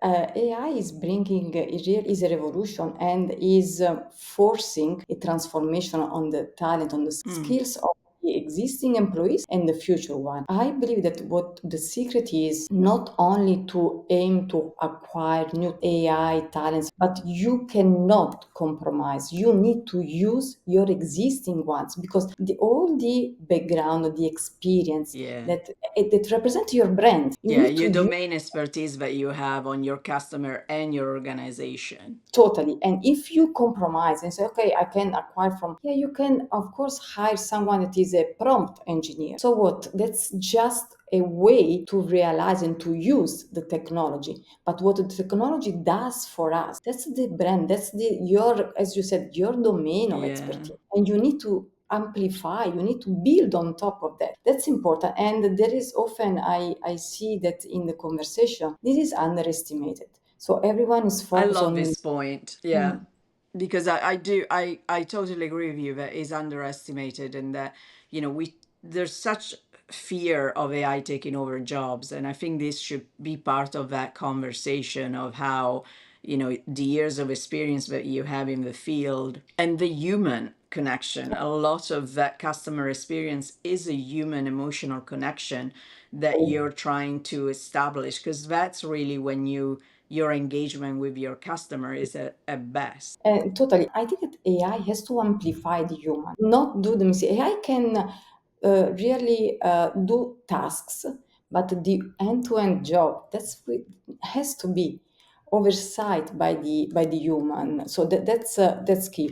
AI is bringing is a revolution and is forcing a transformation on the talent, on the skills of the existing employees and the future one. I believe that what the secret is not only to aim to acquire new AI talents, but you cannot compromise. You need to use your existing ones because all the background, the experience Yeah. that represent your brand, you Yeah, need to your use. domain expertise that you have on your customer and your organization. Totally. And if you compromise and say, okay, I can acquire from, yeah, you can, of course, hire someone that is a prompt engineer. So what? That's just a way to realize and to use the technology. But what the technology does for us, that's the brand, that's as you said, your domain of Yeah. expertise. And you need to amplify, you need to build on top of that. That's important. And there is often, I see that in the conversation, this is underestimated. So everyone is I focused love on. this point. Yeah. Because I totally agree with you that is underestimated and that, there's such fear of AI taking over jobs. And I think this should be part of that conversation of how, the years of experience that you have in the field and the human connection. A lot of that customer experience is a human emotional connection that you're trying to establish, because that's really when your engagement with your customer is at best. Totally. I think that AI has to amplify the human, not do the mistake. AI can really do tasks, but the end-to-end job has to be oversight by the human. So that's key.